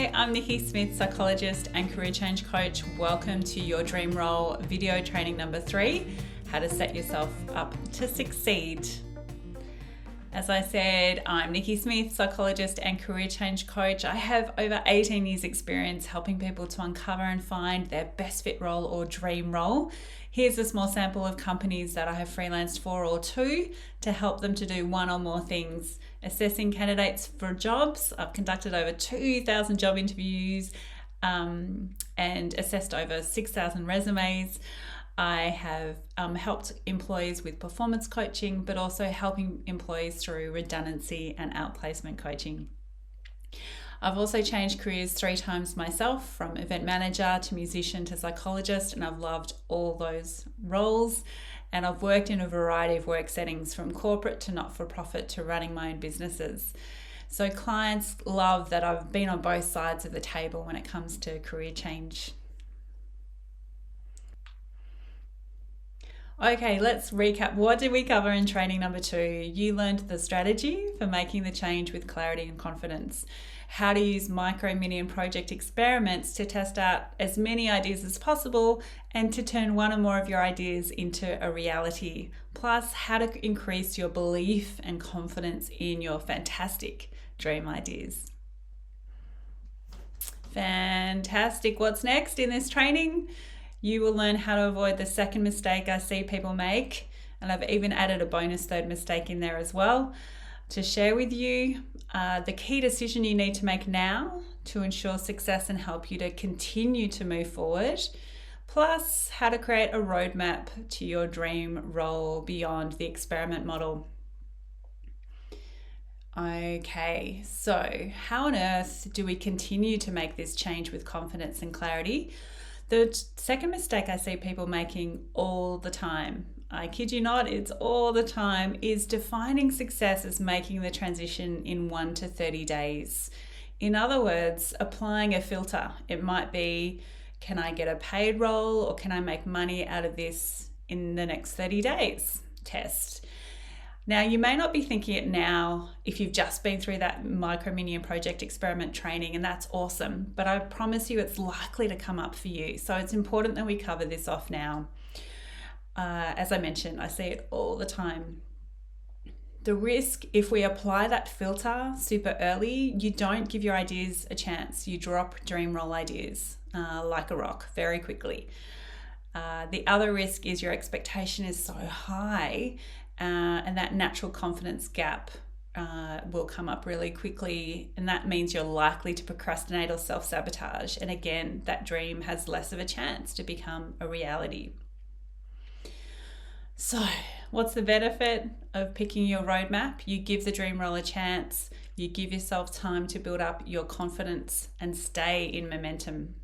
Hi, I'm Nikki Smith, psychologist and career change coach. Welcome to your dream role video training number 3, how to set yourself up to succeed. As I said, I'm Nikki Smith, psychologist and career change coach. I have over 18 years experience helping people to uncover and find their best fit role or dream role. Here's a small sample of companies that I have freelanced for or to help them to do one or more things. Assessing candidates for jobs. I've conducted over 2,000 job interviews and assessed over 6,000 resumes. I have helped employees with performance coaching, but also helping employees through redundancy and outplacement coaching. I've also changed careers 3 times myself, from event manager to musician to psychologist, and I've loved all those roles. And I've worked in a variety of work settings, from corporate to not-for-profit to running my own businesses. So clients love that I've been on both sides of the table when it comes to career change. Okay, let's recap. What did we cover in training number 2? You learned the strategy for making the change with clarity and confidence. How to use micro, mini and project experiments to test out as many ideas as possible and to turn one or more of your ideas into a reality. Plus, how to increase your belief and confidence in your fantastic dream ideas. Fantastic. What's next in this training? You will learn how to avoid the second mistake I see people make. And I've even added a bonus third mistake in there as well to share with you. The key decision you need to make now to ensure success and help you to continue to move forward. Plus, how to create a roadmap to your dream role beyond the experiment model. Okay, so how on earth do we continue to make this change with confidence and clarity? The second mistake I see people making all the time, I kid you not, it's all the time, is defining success as making the transition in 1 to 30 days. In other words, applying a filter. It might be, can I get a paid role or can I make money out of this in the next 30 days? Test. Now, you may not be thinking it now if you've just been through that micro, mini and project experiment training, and that's awesome, but I promise you it's likely to come up for you. So it's important that we cover this off now. As I mentioned, I see it all the time. The risk, if we apply that filter super early, you don't give your ideas a chance. You drop dream role ideas like a rock very quickly. The other risk is your expectation is so high and that natural confidence gap will come up really quickly, and that means you're likely to procrastinate or self-sabotage. And again, that dream has less of a chance to become a reality. So, what's the benefit of picking your roadmap? You give the dream role a chance, you give yourself time to build up your confidence and stay in momentum.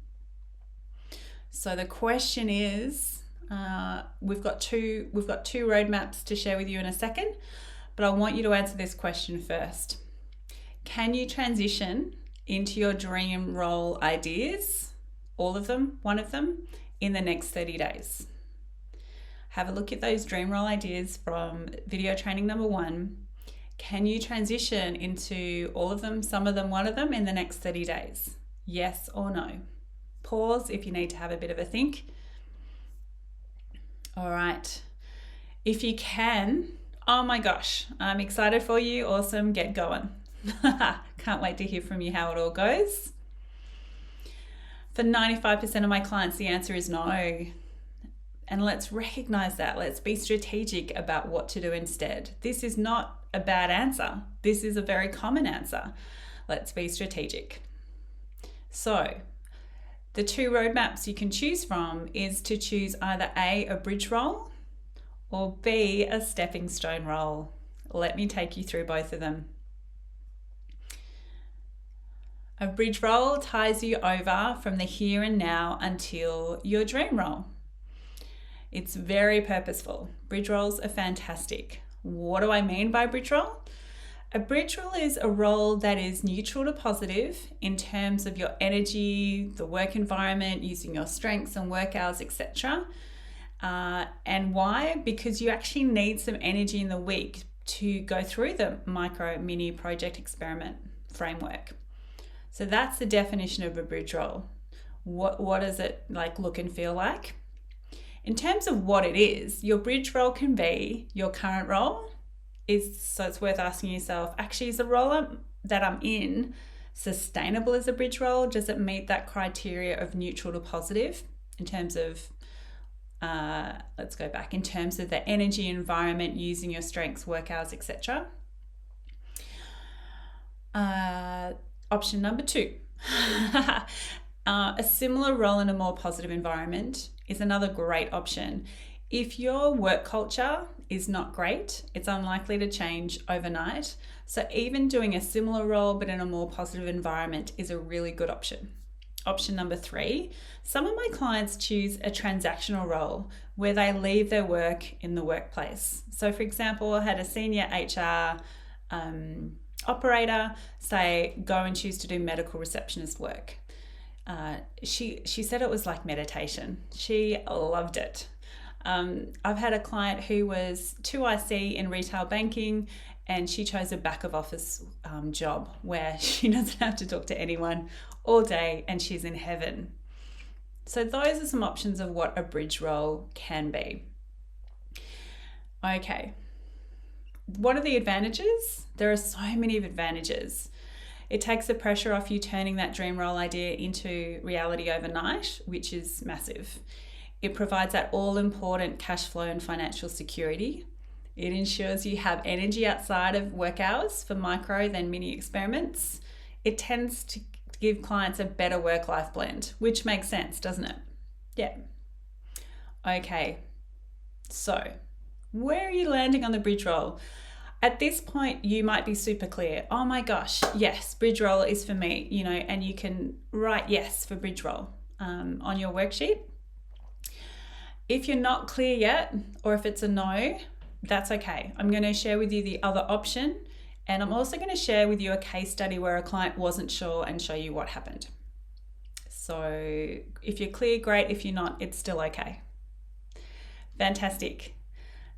So the question is, we've got two roadmaps to share with you in a second, but I want you to answer this question first. Can you transition into your dream role ideas, all of them, one of them, in the next 30 days? Have a look at those dream role ideas from video training number 1. Can you transition into all of them, some of them, one of them in the next 30 days? Yes or no? Pause if you need to have a bit of a think. All right. If you can, oh my gosh, I'm excited for you. Awesome. Get going. Can't wait to hear from you how it all goes. For 95% of my clients, the answer is no. And let's recognize that. Let's be strategic about what to do instead. This is not a bad answer. This is a very common answer. Let's be strategic. So, the 2 roadmaps you can choose from is to choose either A, a bridge role, or B, a stepping stone role. Let me take you through both of them. A bridge role ties you over from the here and now until your dream role. It's very purposeful. Bridge roles are fantastic. What do I mean by bridge role? A bridge role is a role that is neutral to positive in terms of your energy, the work environment, using your strengths and work hours, etc. And why? Because you actually need some energy in the week to go through the micro, mini project experiment framework. So that's the definition of a bridge role. What does it like look and feel like? In terms of what it is, your bridge role can be your current role. So it's worth asking yourself, actually, is the role that I'm in sustainable as a bridge role? Does it meet that criteria of neutral to positive in terms of, let's go back, in terms of the energy environment, using your strengths, work hours, etc.? Option number 2. A similar role in a more positive environment is another great option. If your work culture is not great, it's unlikely to change overnight. So even doing a similar role but in a more positive environment is a really good option. Option number 3, some of my clients choose a transactional role where they leave their work in the workplace. So for example, I had a senior HR operator say go and choose to do medical receptionist work. She said it was like meditation. She loved it. I've had a client who was 2IC in retail banking, and she chose a back of office job where she doesn't have to talk to anyone all day and she's in heaven. So those are some options of what a bridge role can be. Okay. What are the advantages? There are so many advantages. It takes the pressure off you turning that dream role idea into reality overnight, which is massive. It provides that all-important cash flow and financial security. It ensures you have energy outside of work hours for micro then mini experiments. It tends to give clients a better work-life blend, which makes sense, doesn't it? Yeah. Okay, so where are you landing on the bridge role? At this point, you might be super clear. Oh my gosh, yes, bridge role is for me, and you can write yes for bridge role on your worksheet. If you're not clear yet, or if it's a no, that's okay. I'm going to share with you the other option, and I'm also going to share with you a case study where a client wasn't sure and show you what happened. So if you're clear, great. If you're not, it's still okay. Fantastic.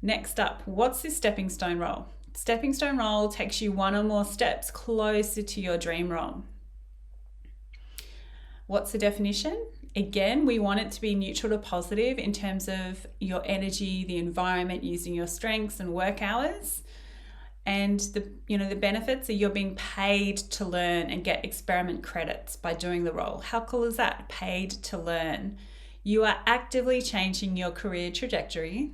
Next up, what's this stepping stone role? Stepping stone role takes you one or more steps closer to your dream role. What's the definition? Again, we want it to be neutral to positive in terms of your energy, the environment, using your strengths and work hours. And the benefits are you're being paid to learn and get experiment credits by doing the role. How cool is that? Paid to learn. You are actively changing your career trajectory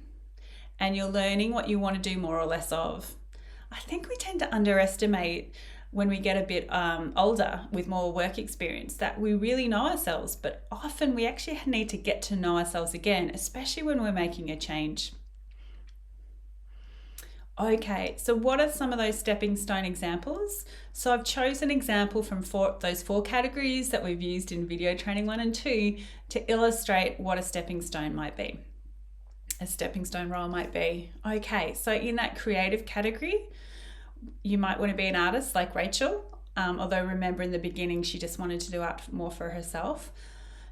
and you're learning what you want to do more or less of. I think we tend to underestimate when we get a bit older with more work experience that we really know ourselves, but often we actually need to get to know ourselves again, especially when we're making a change. Okay, so what are some of those stepping stone examples? So I've chosen an example from those 4 categories that we've used in video training 1 and 2 to illustrate what a stepping stone might be. A stepping stone role might be, okay, so in that creative category, you might want to be an artist like Rachel, although remember in the beginning she just wanted to do art more for herself.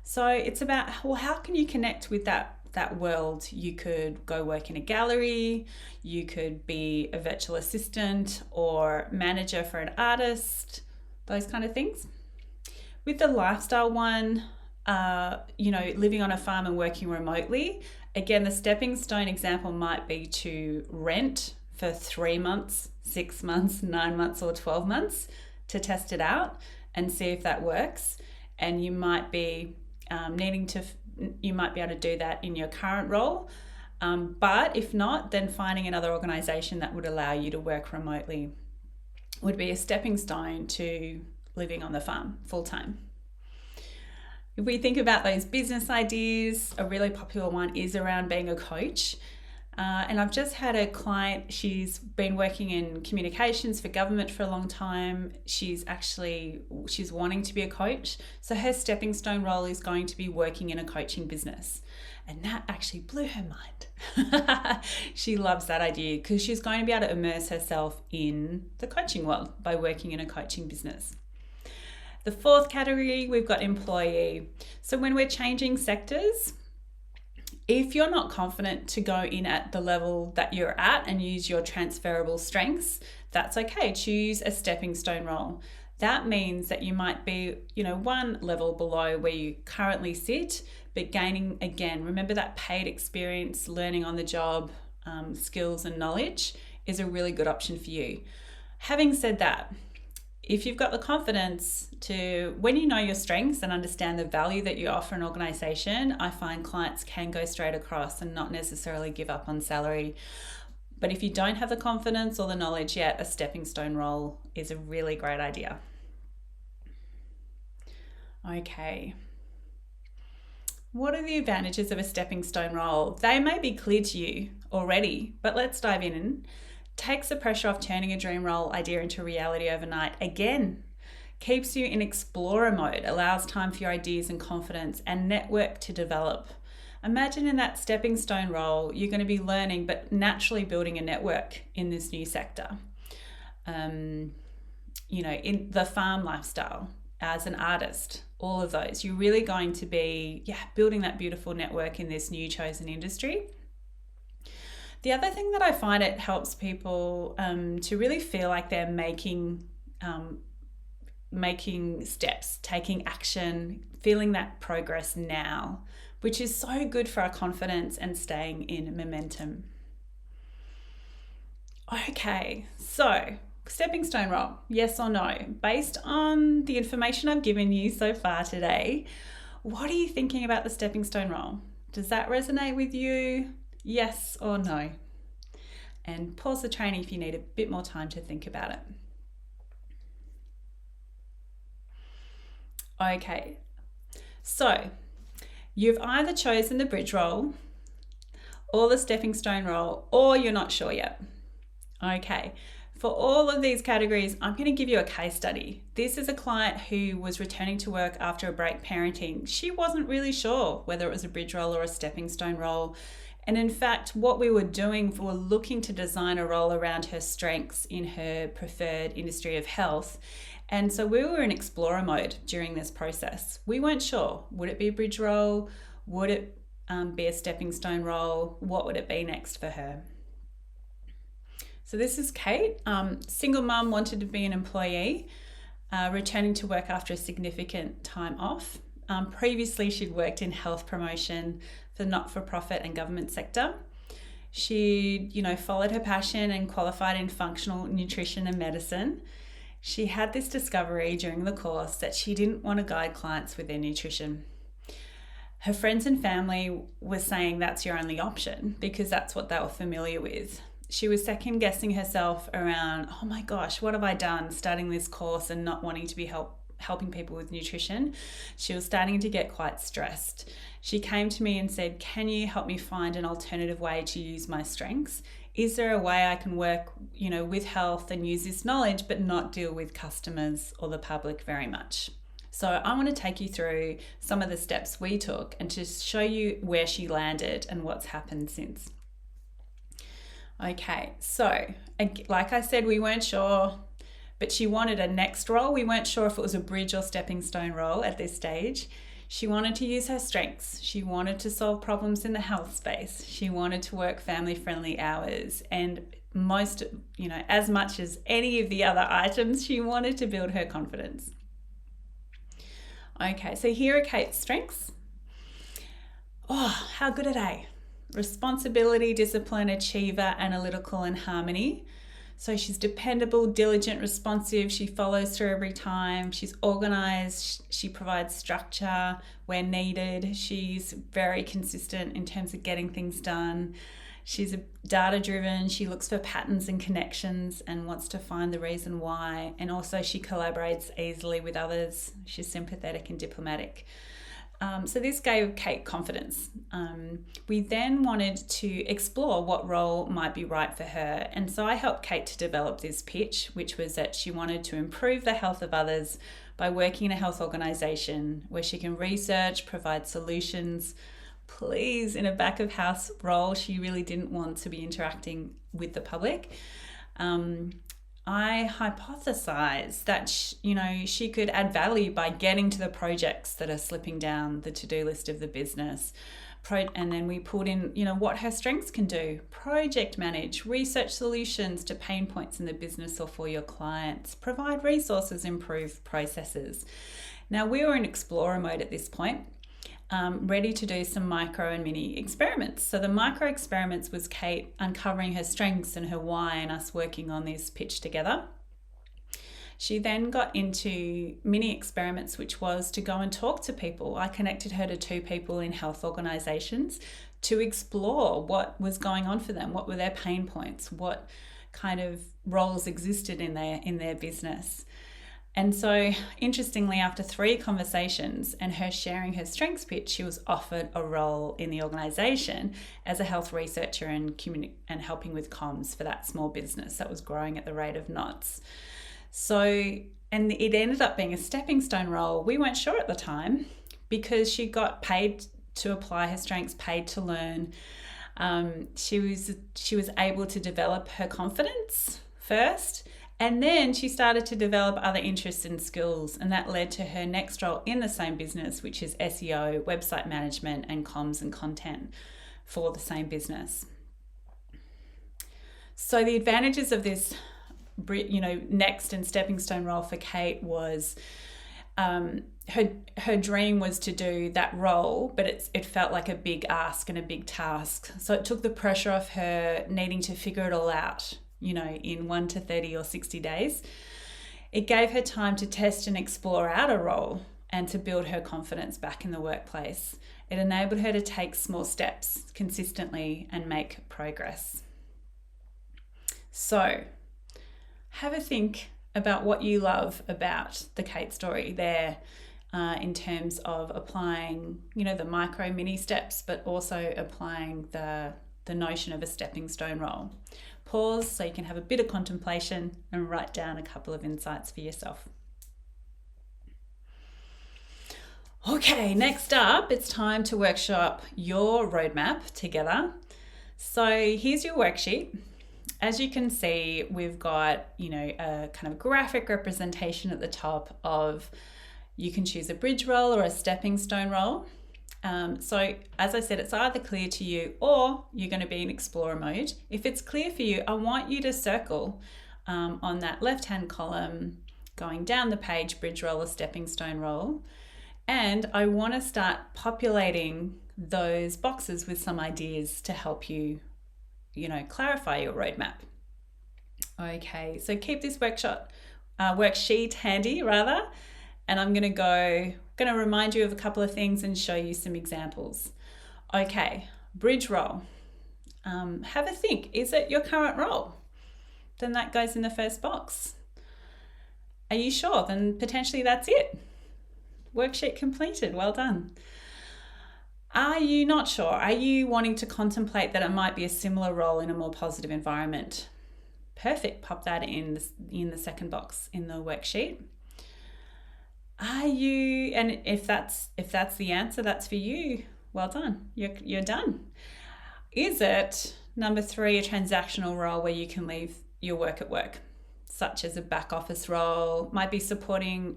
So it's about, well, how can you connect with that world? You could go work in a gallery, you could be a virtual assistant or manager for an artist, those kind of things. With the lifestyle one, living on a farm and working remotely, again, the stepping stone example might be to rent for 3 months, 6 months, 9 months, or 12 months to test it out and see if that works. And you might be you might be able to do that in your current role. But if not, then finding another organisation that would allow you to work remotely would be a stepping stone to living on the farm full time. If we think about those business ideas, a really popular one is around being a coach. And I've just had a client, she's been working in communications for government for a long time. She's wanting to be a coach. So her stepping stone role is going to be working in a coaching business. And that actually blew her mind. She loves that idea because she's going to be able to immerse herself in the coaching world by working in a coaching business. The 4th category, we've got employee. So when we're changing sectors, if you're not confident to go in at the level that you're at and use your transferable strengths, that's okay. Choose a stepping stone role. That means that you might be, one level below where you currently sit, but gaining again, remember that paid experience, learning on the job, skills and knowledge is a really good option for you. Having said that, if you've got the confidence to, when you know your strengths and understand the value that you offer an organization, I find clients can go straight across and not necessarily give up on salary. But if you don't have the confidence or the knowledge yet, a stepping stone role is a really great idea. Okay. What are the advantages of a stepping stone role? They may be clear to you already, but let's dive in. Takes the pressure off turning a dream role idea into reality overnight. Again, keeps you in explorer mode, allows time for your ideas and confidence and network to develop. Imagine in that stepping stone role, you're going to be learning, but naturally building a network in this new sector. In the farm lifestyle, as an artist, all of those, you're really going to be building that beautiful network in this new chosen industry. The other thing that I find, it helps people to really feel like they're making steps, taking action, feeling that progress now, which is so good for our confidence and staying in momentum. Okay, so stepping stone role, yes or no? Based on the information I've given you so far today, what are you thinking about the stepping stone role? Does that resonate with you? Yes or no? And pause the training if you need a bit more time to think about it. Okay, so you've either chosen the bridge role or the stepping stone role, or you're not sure yet. Okay, for all of these categories, I'm going to give you a case study. This is a client who was returning to work after a break parenting. She wasn't really sure whether it was a bridge role or a stepping stone role. And in fact, what we were doing, we were looking to design a role around her strengths in her preferred industry of health. And so we were in explorer mode during this process. We weren't sure, would it be a bridge role? Would it be a stepping stone role? What would it be next for her? So this is Kate, single mum, wanted to be an employee, returning to work after a significant time off. Previously, she'd worked in health promotion for the not-for-profit and government sector. She, followed her passion and qualified in functional nutrition and medicine. She had this discovery during the course that she didn't want to guide clients with their nutrition. Her friends and family were saying that's your only option because that's what they were familiar with. She was second guessing herself around, oh my gosh, what have I done starting this course and not wanting to be helping people with nutrition? She was starting to get quite stressed. She came to me and said, can you help me find an alternative way to use my strengths? Is there a way I can work, with health and use this knowledge, but not deal with customers or the public very much? So I want to take you through some of the steps we took and to show you where she landed and what's happened since. Okay, so like I said, we weren't sure, but she wanted a next role. We weren't sure if it was a bridge or stepping stone role at this stage. She wanted to use her strengths. She wanted to solve problems in the health space. She wanted to work family-friendly hours. And as much as any of the other items, she wanted to build her confidence. Okay, so here are Kate's strengths. Oh, how good are they? Responsibility, discipline, achiever, analytical, and harmony. So she's dependable, diligent, responsive. She follows through every time. She's organized. She provides structure where needed. She's very consistent in terms of getting things done. She's data-driven. She looks for patterns and connections and wants to find the reason why. And also she collaborates easily with others. She's sympathetic and diplomatic. So this gave Kate confidence. We then wanted to explore what role might be right for her. And so I helped Kate to develop this pitch, which was that she wanted to improve the health of others by working in a health organisation where she can research, provide solutions. Please, in a back of house role, she really didn't want to be interacting with the public. I hypothesized that she could add value by getting to the projects that are slipping down the to-do list of the business, And then we put in, what her strengths can do. Project manage, research solutions to pain points in the business or for your clients, provide resources, improve processes. Now we were in explorer mode at this point, ready to do some micro and mini experiments. So the micro experiments was Kate uncovering her strengths and her why and us working on this pitch together. She then got into mini experiments, which was to go and talk to people. I connected her to 2 people in health organisations to explore what was going on for them, what were their pain points, what kind of roles existed in their business. And so, interestingly, after 3 conversations and her sharing her strengths pitch, she was offered a role in the organisation as a health researcher and helping with comms for that small business that was growing at the rate of knots. So, and it ended up being a stepping stone role. We weren't sure at the time because she got paid to apply her strengths, paid to learn. She was able to develop her confidence first, and then she started to develop other interests and skills, and that led to her next role in the same business, which is SEO, website management, and comms and content for the same business. So the advantages of this next and stepping stone role for Kate was her dream was to do that role, but it felt like a big ask and a big task. So it took the pressure off her needing to figure it all out, in 1 to 30 or 60 days. It gave her time to test and explore out a role and to build her confidence back in the workplace. It enabled her to take small steps consistently and make progress. So, have a think about what you love about the Kate story there in terms of applying, the micro mini steps, but also applying the notion of a stepping stone role. Pause so you can have a bit of contemplation and write down a couple of insights for yourself. Okay, next up, it's time to workshop your roadmap together. So here's your worksheet. As you can see, we've got, a kind of graphic representation at the top of, you can choose a bridge role or a stepping stone role. So as I said, it's either clear to you or you're going to be in explorer mode. If it's clear for you, I want you to circle on that left-hand column, going down the page, bridge role or stepping stone role. And I want to start populating those boxes with some ideas to help you clarify your roadmap. Okay, so keep this worksheet handy and I'm going to remind you of a couple of things and show you some examples. Okay, bridge role. Have a think. Is it your current role? Then that goes in the first box. Are you sure? Then potentially that's it. Worksheet completed. Well done. Are you not sure? Are you wanting to contemplate that it might be a similar role in a more positive environment? Perfect. Pop that in the second box in the worksheet. Are you, and if that's the answer, that's for you. Well done. You're done. Is it, number 3, a transactional role where you can leave your work at work, such as a back office role, might be supporting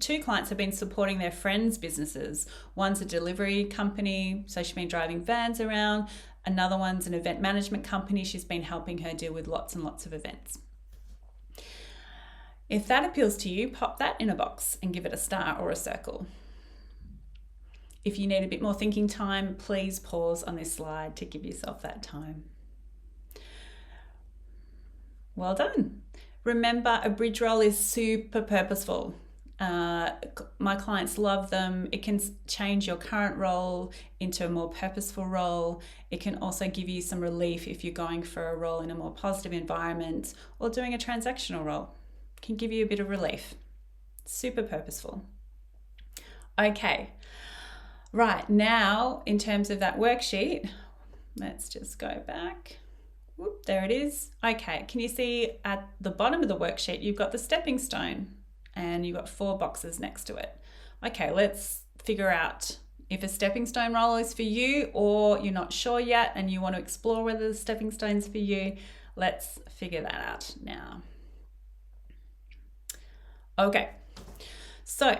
two clients have been supporting their friends' businesses. One's a delivery company, so she's been driving vans around. Another one's an event management company. She's been helping her deal with lots and lots of events. If that appeals to you, pop that in a box and give it a star or a circle. If you need a bit more thinking time, please pause on this slide to give yourself that time. Well done. Remember, a bridge role is super purposeful. My clients love them. It can change your current role into a more purposeful role. It can also give you some relief if you're going for a role in a more positive environment or doing a transactional role. It can give you a bit of relief. Super purposeful. Okay, right, now in terms of that worksheet, let's just go back. Whoop, there it is. Okay, can you see at the bottom of the worksheet, you've got the stepping stone and you've got 4 boxes next to it. Okay, let's figure out if a stepping stone role is for you or you're not sure yet and you want to explore whether the stepping stone's for you. Let's figure that out now. Okay, so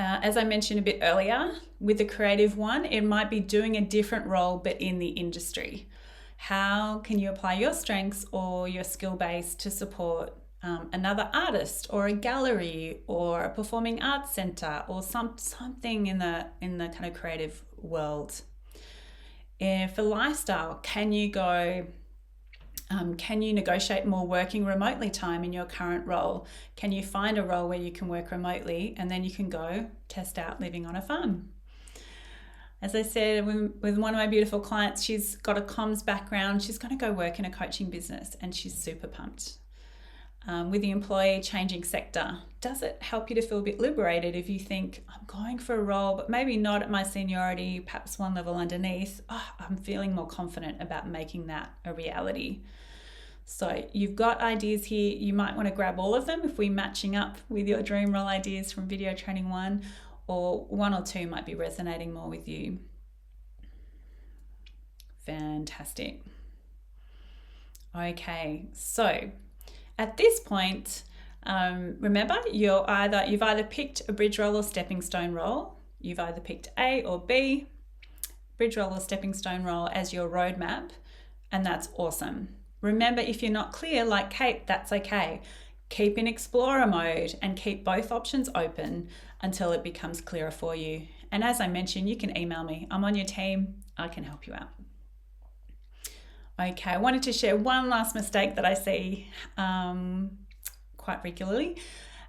As I mentioned a bit earlier, with the creative one, it might be doing a different role but in the industry. How can you apply your strengths or your skill base to support another artist or a gallery or a performing arts centre or something in the kind of creative world? For lifestyle, can you negotiate more working remotely time in your current role? Can you find a role where you can work remotely and then you can go test out living on a farm? As I said, with one of my beautiful clients, she's got a comms background. She's going to go work in a coaching business and she's super pumped. With the employee changing sector, does it help you to feel a bit liberated if you think, I'm going for a role, but maybe not at my seniority, perhaps one level underneath? I'm feeling more confident about making that a reality. So you've got ideas here. You might want to grab all of them if we're matching up with your dream role ideas from Video Training 1, or one or two might be resonating more with you. Fantastic. Okay, so at this point, remember, you've either picked a bridge role or stepping stone role. You've either picked A or B, bridge role or stepping stone role as your roadmap, and that's awesome. Remember, if you're not clear, like Kate, that's okay. Keep in explorer mode and keep both options open until it becomes clearer for you. And as I mentioned, you can email me. I'm on your team. I can help you out. Okay, I wanted to share one last mistake that I see quite regularly,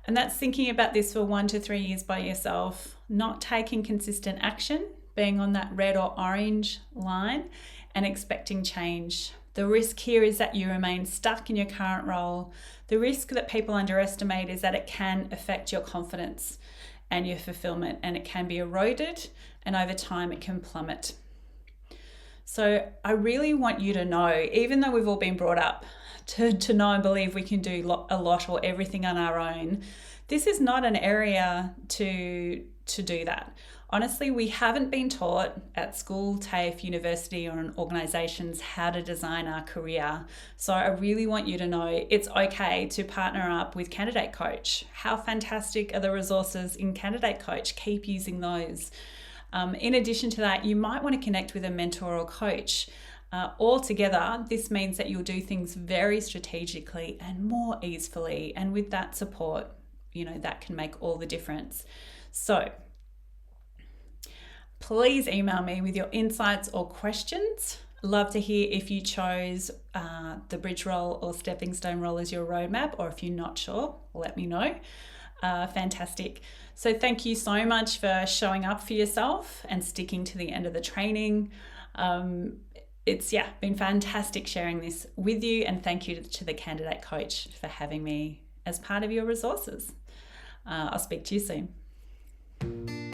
and that's thinking about this for 1 to 3 years by yourself, not taking consistent action, being on that red or orange line, and expecting change. The risk here is that you remain stuck in your current role. The risk that people underestimate is that it can affect your confidence and your fulfillment, and it can be eroded, and over time it can plummet. So I really want you to know, even though we've all been brought up to know and believe we can do a lot or everything on our own, this is not an area to do that. Honestly, we haven't been taught at school, TAFE, university, or in organisations how to design our career. So I really want you to know it's okay to partner up with Candidate Coach. How fantastic are the resources in Candidate Coach? Keep using those. In addition to that, you might want to connect with a mentor or coach. Altogether, this means that you'll do things very strategically and more easily. And with that support, that can make all the difference. So please email me with your insights or questions. Love to hear if you chose the bridge role or stepping stone role as your roadmap, or if you're not sure, let me know. Fantastic. So thank you so much for showing up for yourself and sticking to the end of the training. It's been fantastic sharing this with you, and thank you to the Candidate Coach for having me as part of your resources. I'll speak to you soon.